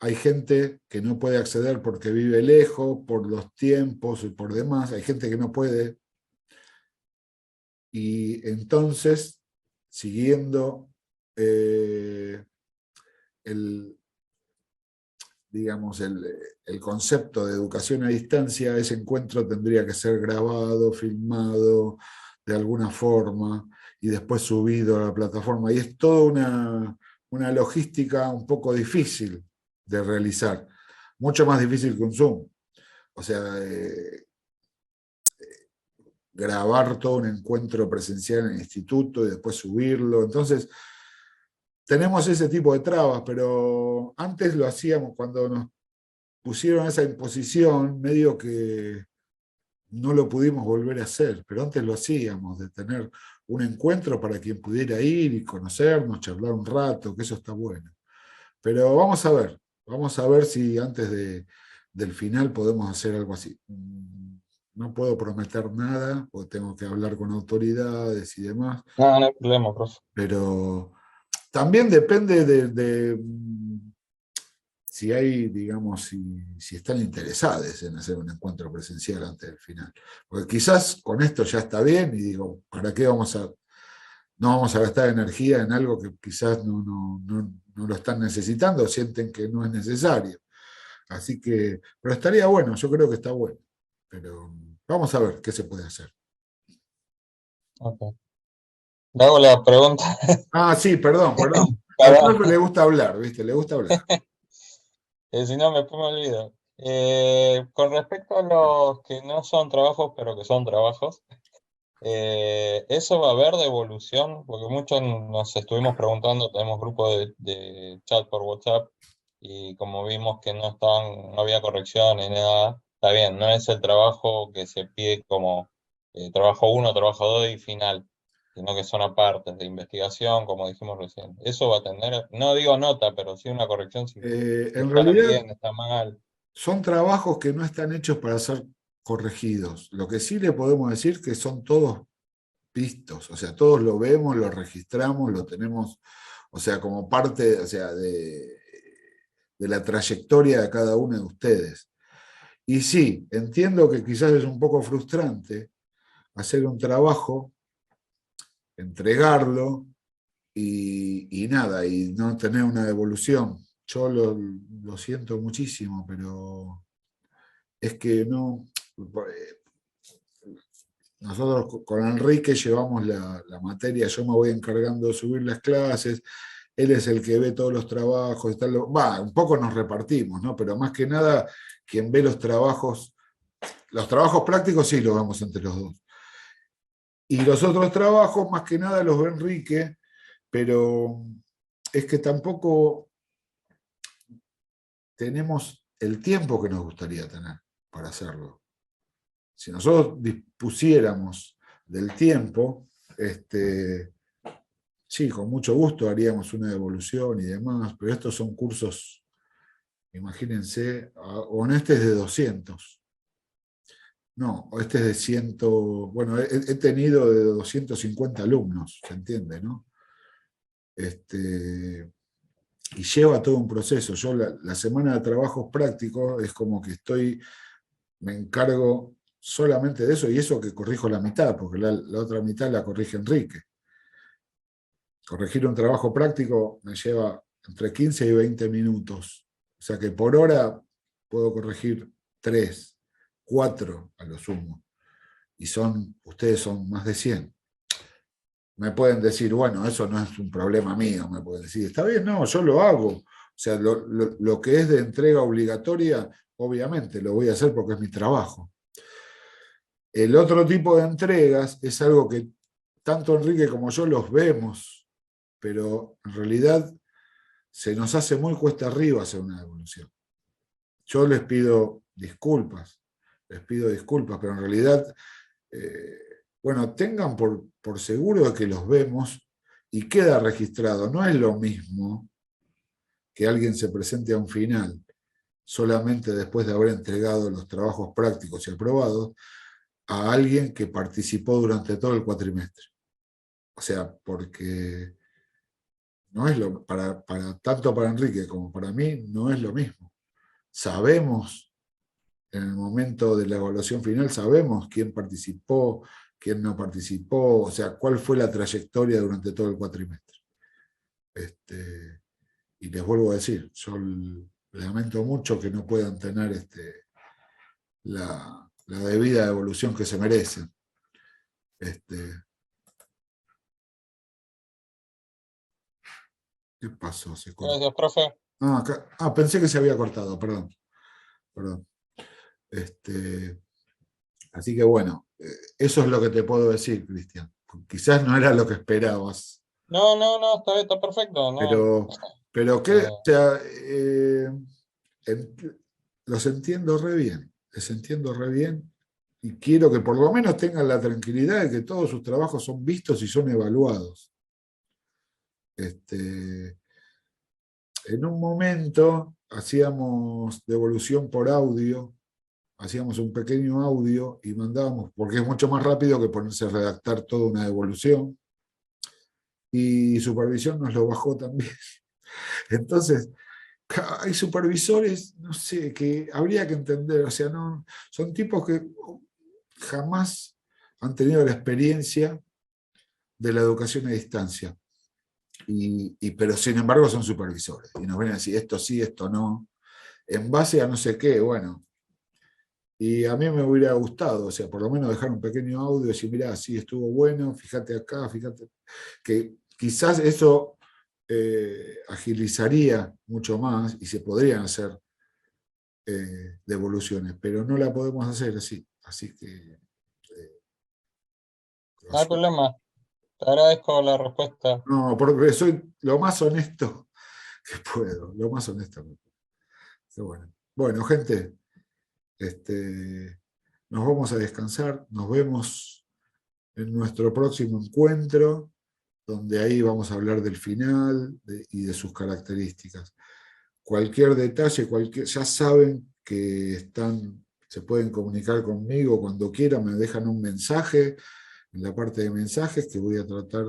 Speaker 1: hay gente que no puede acceder porque vive lejos, por los tiempos y por demás, hay gente que no puede. Y entonces, siguiendo digamos, el concepto de educación a distancia, ese encuentro tendría que ser grabado, filmado de alguna forma y después subido a la plataforma. Y es toda una logística un poco difícil de realizar, mucho más difícil que un Zoom. O sea, grabar todo un encuentro presencial en el instituto y después subirlo. Entonces, tenemos ese tipo de trabas, pero antes lo hacíamos cuando nos pusieron esa imposición, medio que no lo pudimos volver a hacer, pero antes lo hacíamos, de tener un encuentro para quien pudiera ir y conocernos, charlar un rato, que eso está bueno. Pero vamos a ver si antes del final podemos hacer algo así. No puedo prometer nada, porque tengo que hablar con autoridades y demás.
Speaker 3: No, no hay problema, profe.
Speaker 1: Pero también depende de si hay, digamos, si están interesados en hacer un encuentro presencial antes del final. Porque quizás con esto ya está bien y digo, ¿para qué no vamos a gastar energía en algo que quizás no lo están necesitando, sienten que no es necesario? Así que, pero estaría bueno, yo creo que está bueno. Pero vamos a ver qué se puede hacer.
Speaker 3: Okay. Le hago la pregunta.
Speaker 1: Ah, sí, perdón. Al profe le gusta hablar, ¿viste? Le gusta hablar.
Speaker 3: Si no, después me olvido. Con respecto a los que no son trabajos, pero que son trabajos, ¿eso va a haber devolución? Porque muchos nos estuvimos preguntando, tenemos grupo de chat por WhatsApp, y como vimos que no había corrección ni nada, está bien, no es el trabajo que se pide como trabajo 1, trabajo 2 y final, sino que son apartes de investigación, como dijimos recién. Eso va a tener, no digo nota, pero sí una corrección si
Speaker 1: En
Speaker 3: está
Speaker 1: realidad,
Speaker 3: bien, está mal.
Speaker 1: son trabajos que no están hechos para ser corregidos. Lo que sí le podemos decir que son todos vistos, o sea, todos lo vemos, lo registramos, lo tenemos, o sea, como parte, o sea, de la trayectoria de cada uno de ustedes. Y sí, entiendo que quizás es un poco frustrante hacer un trabajo, entregarlo y nada, y no tener una devolución. Yo lo siento muchísimo, pero es que no. Nosotros con Enrique llevamos la materia, yo me voy encargando de subir las clases, él es el que ve todos los trabajos, un poco nos repartimos, ¿no? Pero más que nada, quien ve los trabajos prácticos sí los vemos entre los dos. Y los otros trabajos, más que nada, los ve Enrique, pero es que tampoco tenemos el tiempo que nos gustaría tener para hacerlo. Si nosotros dispusiéramos del tiempo, sí, con mucho gusto haríamos una devolución y demás, pero estos son cursos, imagínense, o este es de 200. No, este es de 100, bueno, he tenido de 250 alumnos, ¿se entiende, no? Y lleva todo un proceso. Yo la semana de trabajos prácticos es como que me encargo solamente de eso, y eso que corrijo la mitad, porque la otra mitad la corrige Enrique. Corregir un trabajo práctico me lleva entre 15 y 20 minutos. O sea que por hora puedo corregir 3, 4 a lo sumo. Y ustedes son más de 100. Me pueden decir, bueno, eso no es un problema mío. Me pueden decir, está bien, no, yo lo hago. O sea, lo que es de entrega obligatoria, obviamente lo voy a hacer porque es mi trabajo. El otro tipo de entregas es algo que tanto Enrique como yo los vemos, pero en realidad se nos hace muy cuesta arriba hacer una devolución. Yo les pido disculpas, pero en realidad, bueno, tengan por seguro de que los vemos y queda registrado. No es lo mismo que alguien se presente a un final solamente después de haber entregado los trabajos prácticos y aprobados a alguien que participó durante todo el cuatrimestre. O sea, porque no es tanto para Enrique como para mí, no es lo mismo. Sabemos, en el momento de la evaluación final, sabemos quién participó, quién no participó, o sea, cuál fue la trayectoria durante todo el cuatrimestre. Y les vuelvo a decir, yo lamento mucho que no puedan tener la debida evolución que se merecen. ¿Qué pasó? ¿Se cortó?
Speaker 3: Gracias, profe.
Speaker 1: Pensé que se había cortado, perdón. Así que bueno, eso es lo que te puedo decir, Cristian. Quizás no era lo que esperabas.
Speaker 3: No, está perfecto. No.
Speaker 1: Pero que, o sea, los entiendo re bien, les entiendo re bien, y quiero que por lo menos tengan la tranquilidad de que todos sus trabajos son vistos y son evaluados. En un momento hacíamos devolución por audio, hacíamos un pequeño audio y mandábamos, porque es mucho más rápido que ponerse a redactar toda una devolución, y supervisión nos lo bajó también. Entonces, hay supervisores, no sé, que habría que entender, o sea, no, son tipos que jamás han tenido la experiencia de la educación a distancia, pero sin embargo son supervisores, y nos ven a decir esto sí, esto no, en base a no sé qué, bueno. Y a mí me hubiera gustado, o sea, por lo menos dejar un pequeño audio y decir, mirá, sí, estuvo bueno, fíjate acá, fíjate, que quizás eso agilizaría mucho más y se podrían hacer devoluciones, pero no la podemos hacer así que...
Speaker 3: No hay problema. Te agradezco la respuesta.
Speaker 1: No, porque soy lo más honesto que puedo, lo más honesto que puedo. Bueno, gente, nos vamos a descansar, nos vemos en nuestro próximo encuentro, donde ahí vamos a hablar del final y de sus características. Cualquier detalle, ya saben que se pueden comunicar conmigo cuando quieran, me dejan un mensaje en la parte de mensajes que voy a tratar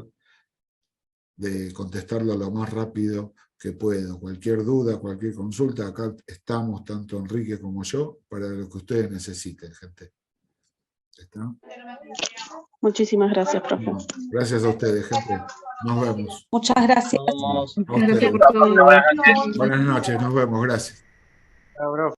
Speaker 1: de contestarlo lo más rápido que puedo. Cualquier duda, cualquier consulta, acá estamos, tanto Enrique como yo, para lo que ustedes necesiten, gente. ¿Está?
Speaker 5: Muchísimas gracias, profe.
Speaker 1: Gracias a ustedes, gente. Nos vemos.
Speaker 5: Muchas gracias.
Speaker 3: Nos vemos.
Speaker 6: Muchas gracias por todo.
Speaker 1: Buenas noches, nos vemos, gracias.
Speaker 2: Chao, profe.